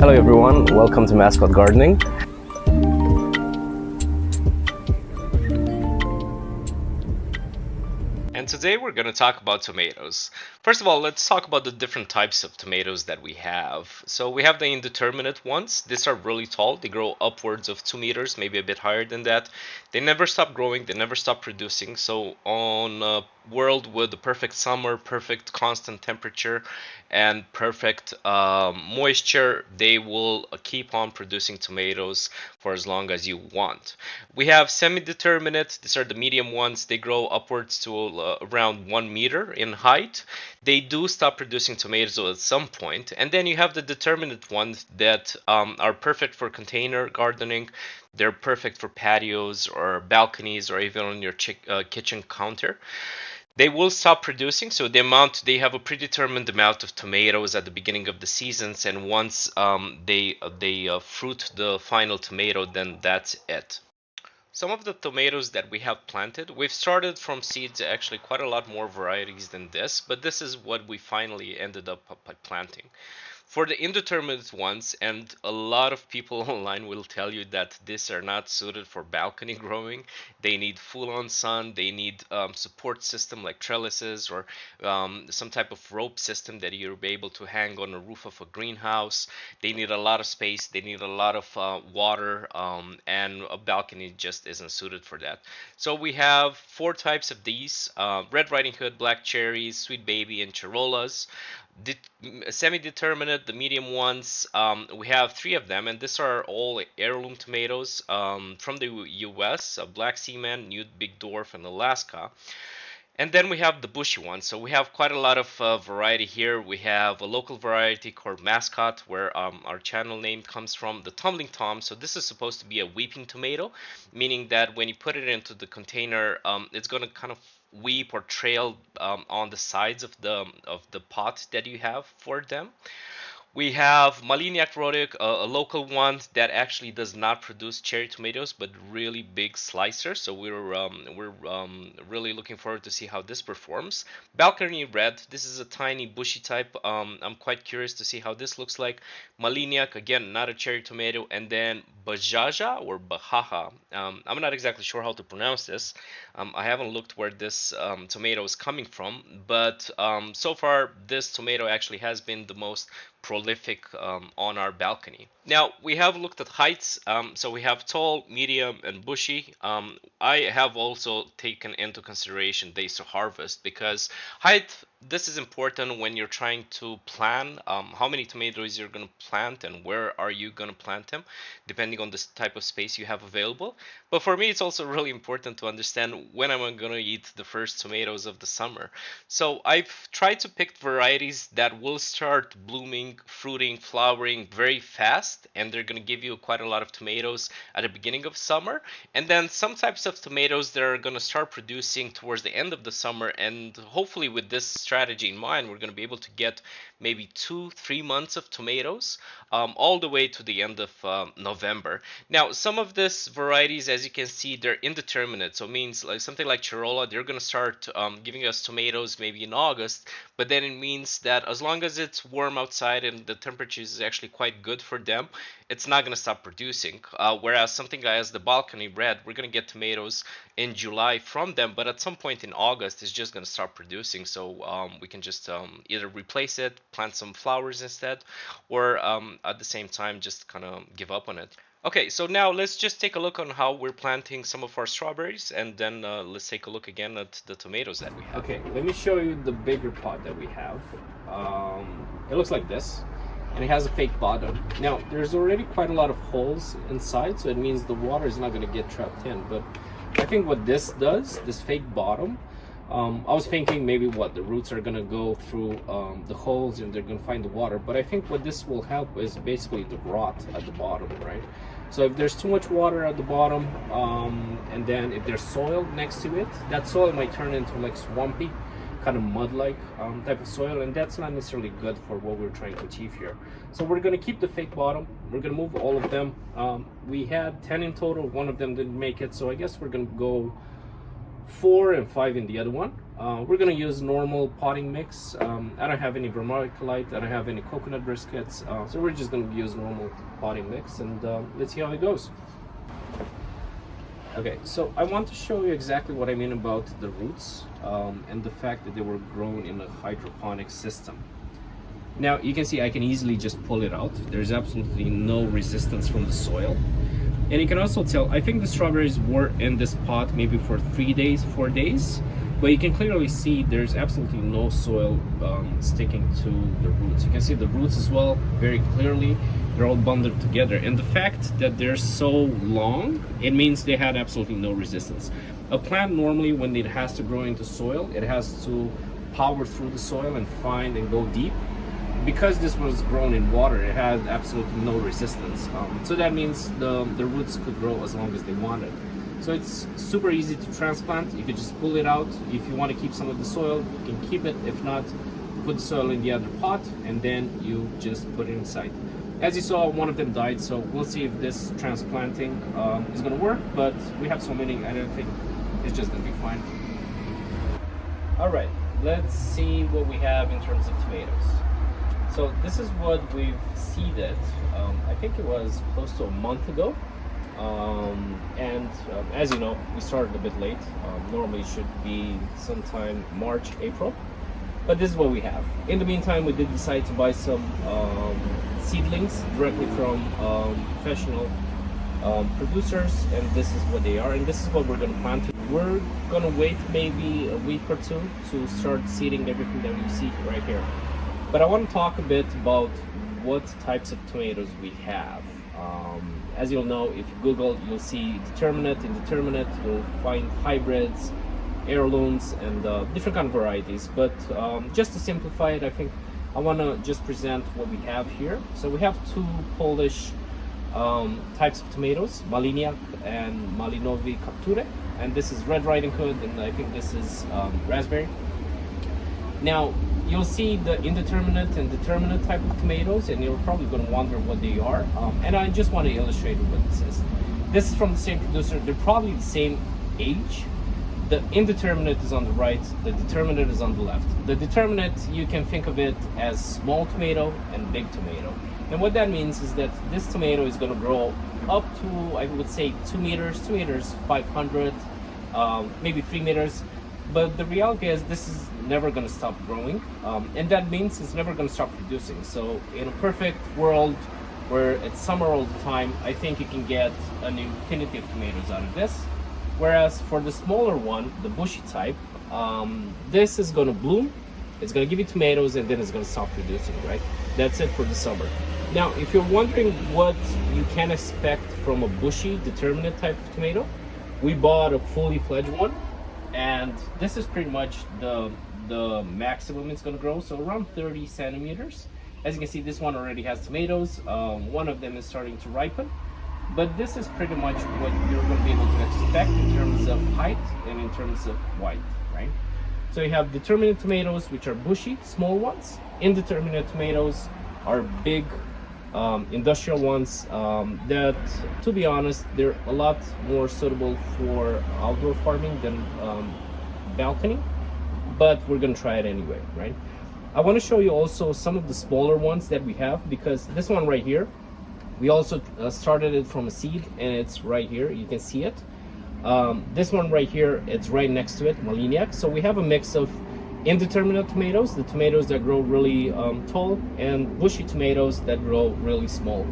Hello everyone, welcome to Mascot Gardening. And today we're going to talk about tomatoes. First of all, let's talk about the different types of tomatoes that we have. So we have the indeterminate ones. These are really tall. They grow upwards of 2 meters, maybe a bit higher than that. They never stop growing. They never stop producing. So on a world with the perfect summer, perfect constant temperature, and perfect moisture, they will keep on producing tomatoes for as long as you want. We have semi-determinate. These are the medium ones. They grow upwards to around 1 meter in height. They do stop producing tomatoes at some point. And then you have the determinate ones that are perfect for container gardening. They're perfect for patios or balconies or even on your kitchen counter. They will stop producing, so they have a predetermined amount of tomatoes at the beginning of the seasons, and once they fruit the final tomato, then that's it. Some of the tomatoes that we have planted, we've started from seeds, actually quite a lot more varieties than this, but this is what we finally ended up planting. For the indeterminate ones, and a lot of people online will tell you that these are not suited for balcony growing. They need full-on sun. They need support system like trellises or some type of rope system that you'll be able to hang on the roof of a greenhouse. They need a lot of space. They need a lot of water, and a balcony just isn't suited for that. So we have 4 types of these: Red Riding Hood, Black Cherries, Sweet Baby, and Chirolas. Semi-determinate, the medium ones, we have 3 of them, and these are all heirloom tomatoes from the US: Black Seaman, New Big Dwarf, and Alaska. And then we have the bushy ones. So we have quite a lot of variety here. We have a local variety called Mascot, where our channel name comes from, the Tumbling Tom. So this is supposed to be a weeping tomato, meaning that when you put it into the container, it's going to kind of weep or trail on the sides of the pot that you have for them. We have Malignac Rodic, a local one that actually does not produce cherry tomatoes, but really big slicers. So we're really looking forward to see how this performs. Balcony Red, this is a tiny bushy type. I'm quite curious to see how this looks like. Malignac, again, not a cherry tomato. And then Bajaja or Bajaja. I'm not exactly sure how to pronounce this. I haven't looked where this tomato is coming from, but so far this tomato actually has been the most prolific on our balcony. Now we have looked at heights, so we have tall, medium, and bushy. I have also taken into consideration days to harvest, because height, this is important when you're trying to plan how many tomatoes you're going to plant and where are you going to plant them, depending on the type of space you have available. But for me, it's also really important to understand when am I going to eat the first tomatoes of the summer. So I've tried to pick varieties that will start blooming, fruiting, flowering very fast, and they're going to give you quite a lot of tomatoes at the beginning of summer. And then some types of tomatoes that are going to start producing towards the end of the summer, and hopefully with this strategy in mind, we're going to be able to get maybe 2-3 months of tomatoes all the way to the end of November. Now, some of these varieties, as you can see, they're indeterminate. So it means like something like Chirola, they're going to start giving us tomatoes maybe in August, but then it means that as long as it's warm outside and the temperature is actually quite good for them, it's not going to stop producing. Whereas something like as the Balcony Red, we're going to get tomatoes in July from them, but at some point in August, it's just going to start producing. So we can just either replace it, plant some flowers instead, or at the same time, just kind of give up on it. Okay, so now let's just take a look on how we're planting some of our strawberries, and then let's take a look again at the tomatoes that we have. Okay, let me show you the bigger pot that we have. It looks like this, and it has a fake bottom. Now, there's already quite a lot of holes inside, so it means the water is not going to get trapped in. But I think what this does, this fake bottom, I was thinking maybe the roots are going to go through the holes and they're going to find the water. But I think what this will help is basically the rot at the bottom, right? So if there's too much water at the bottom, and then if there's soil next to it, that soil might turn into like swampy, kind of mud-like type of soil, and that's not necessarily good for what we're trying to achieve here. So we're going to keep the fake bottom. We're going to move all of them. We had 10 in total. One of them didn't make it, so I guess we're going to go 4 and 5 in the other one. We're gonna use normal potting mix. I don't have any vermiculite, I don't have any coconut briskets, so we're just gonna use normal potting mix, and let's see how it goes. Okay, so I want to show you exactly what I mean about the roots and the fact that they were grown in a hydroponic system. Now you can see I can easily just pull it out. There's absolutely no resistance from the soil. And you can also tell, I think the strawberries were in this pot maybe for 3 days, 4 days, but you can clearly see there's absolutely no soil sticking to the roots. You can see the roots as well very clearly. They're all bundled together, and the fact that they're so long, it means they had absolutely no resistance. A plant normally, when it has to grow into soil, it has to power through the soil and find and go deep. Because this was grown in water, it had absolutely no resistance. So that means the roots could grow as long as they wanted. So it's super easy to transplant. You could just pull it out. If you want to keep some of the soil, you can keep it. If not, put the soil in the other pot, and then you just put it inside. As you saw, one of them died, so we'll see if this transplanting is going to work, but we have so many, I don't think it's just going to be fine. All right, let's see what we have in terms of tomatoes. So this is what we've seeded. I think it was close to a month ago. As you know, we started a bit late. Normally it should be sometime March, April. But this is what we have. In the meantime, we did decide to buy some seedlings directly from professional producers, and this is what they are, and this is what we're going to plant. We're going to wait maybe a week or two to start seeding everything that you see right here. But I want to talk a bit about what types of tomatoes we have. As you'll know, if you Google, you'll see determinate, indeterminate, you'll find hybrids, heirlooms, and different kind of varieties. But just to simplify it, I think I want to just present what we have here. So we have two Polish types of tomatoes, Maliniak and Malinowy Kapture, and this is Red Riding Hood, and I think this is raspberry. Now you'll see the indeterminate and determinate type of tomatoes, and you're probably going to wonder what they are. And I just want to illustrate what this is. This is from the same producer. They're probably the same age. The indeterminate is on the right, the determinate is on the left. The determinate, you can think of it as small tomato and big tomato. And what that means is that this tomato is going to grow up to, I would say, 2 meters, 500, maybe 3 meters. But the reality is this is never going to stop growing. And that means it's never going to stop producing. So in a perfect world where it's summer all the time, I think you can get an infinity of tomatoes out of this. Whereas for the smaller one, the bushy type, this is going to bloom, it's going to give you tomatoes, and then it's going to stop producing, right? That's it for the summer. Now, if you're wondering what you can expect from a bushy, determinate type of tomato, we bought a fully fledged one, and this is pretty much the maximum it's going to grow, so around 30 centimeters. As you can see, this one already has tomatoes. One of them is starting to ripen. But this is pretty much what you're going to be able to expect in terms of height and in terms of weight, right? So you have determinate tomatoes, which are bushy, small ones. Indeterminate tomatoes are big, industrial ones that, to be honest, they're a lot more suitable for outdoor farming than balcony, but we're going to try it anyway, right? I want to show you also some of the smaller ones that we have, because this one right here, we also started it from a seed, and it's right here, you can see it. This one right here, it's right next to it, Maliniak. So we have a mix of indeterminate tomatoes, the tomatoes that grow really tall, and bushy tomatoes that grow really small.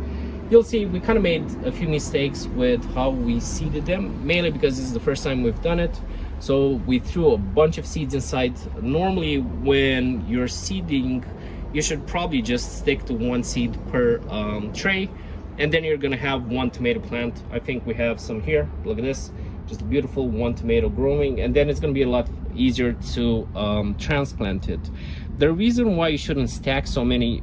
You'll see we kind of made a few mistakes with how we seeded them, mainly because this is the first time we've done it. So we threw a bunch of seeds inside. Normally when you're seeding, you should probably just stick to one seed per tray, and then you're gonna have one tomato plant. I think we have some here, look at this, just a beautiful one tomato growing, and then it's gonna be a lot easier to transplant it. The reason why you shouldn't stack so many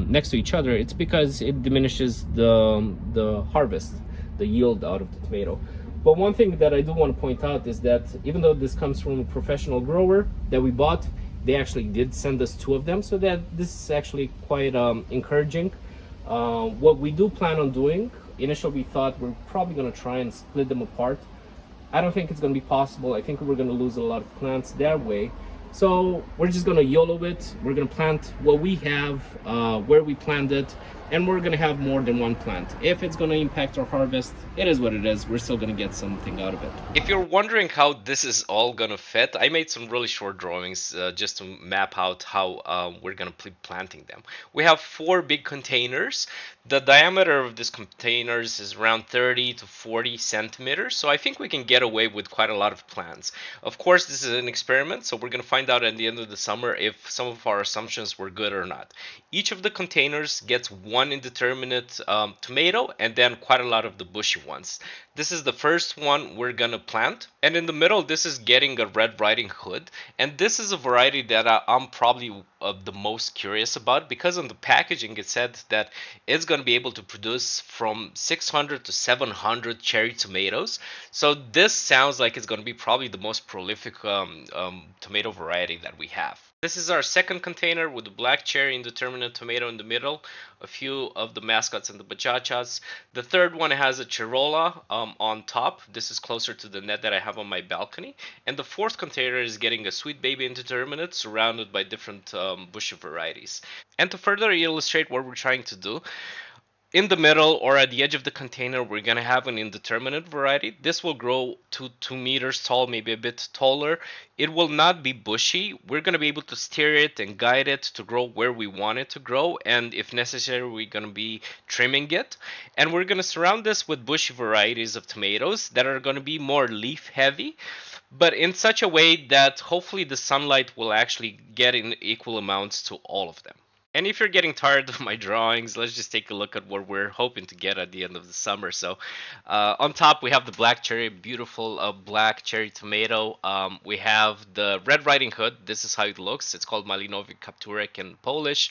next to each other, it's because it diminishes the harvest, the yield out of the tomato. But one thing that I do want to point out is that even though this comes from a professional grower that we bought, they actually did send us 2 of them, so that this is actually quite encouraging. What we do plan on doing, initially we thought we're probably going to try and split them apart, I don't think it's going to be possible. I think we're going to lose a lot of plants that way. So we're just going to YOLO it. We're going to plant what we have, where we planted, and we're going to have more than one plant. If it's going to impact our harvest, it is what it is. We're still going to get something out of it. If you're wondering how this is all gonna fit, I made some really short drawings just to map out how we're gonna be planting them. We have 4 big containers. The diameter of these containers is around 30 to 40 centimeters, so I think we can get away with quite a lot of plants. Of course, this is an experiment, so we're gonna find out at the end of the summer if some of our assumptions were good or not. Each of the containers gets one indeterminate tomato and then quite a lot of the bushy ones. This is the first one we're gonna plant, and in the middle this is getting a Red Riding Hood, and this is a variety that I'm probably the most curious about, because on the packaging it said that it's gonna be able to produce from 600 to 700 cherry tomatoes. So this sounds like it's gonna be probably the most prolific tomato variety that we have. This is our second container with the black cherry indeterminate tomato in the middle, a few of the mascots and the bachachas. The third one has a chirola on top. This is closer to the net that I have on my balcony. And the fourth container is getting a sweet baby indeterminate surrounded by different bushy varieties. And to further illustrate what we're trying to do, in the middle or at the edge of the container, we're going to have an indeterminate variety. This will grow to 2 meters tall, maybe a bit taller. It will not be bushy. We're going to be able to steer it and guide it to grow where we want it to grow. And if necessary, we're going to be trimming it. And we're going to surround this with bushy varieties of tomatoes that are going to be more leaf heavy, but in such a way that hopefully the sunlight will actually get in equal amounts to all of them. And if you're getting tired of my drawings, let's just take a look at what we're hoping to get at the end of the summer. So on top, we have the black cherry, beautiful black cherry tomato. We have the Red Riding Hood. This is how it looks. It's called Malinowy Kapturek in Polish.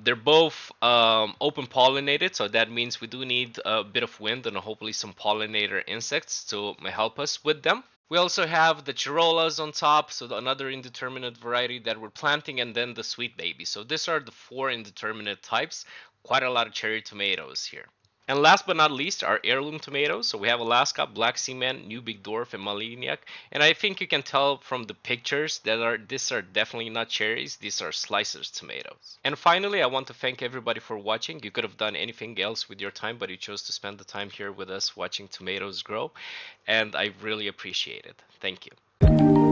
They're both open pollinated, so that means we do need a bit of wind and hopefully some pollinator insects to help us with them. We also have the Chirolas on top, so another indeterminate variety that we're planting, and then the Sweet Baby. So these are the 4 indeterminate types. Quite a lot of cherry tomatoes here. And last but not least, our heirloom tomatoes. So we have Alaska, Black Cement, New Big Dwarf, and Maliniak. And I think you can tell from the pictures that these are definitely not cherries. These are slicers tomatoes. And finally, I want to thank everybody for watching. You could have done anything else with your time, but you chose to spend the time here with us watching tomatoes grow. And I really appreciate it. Thank you.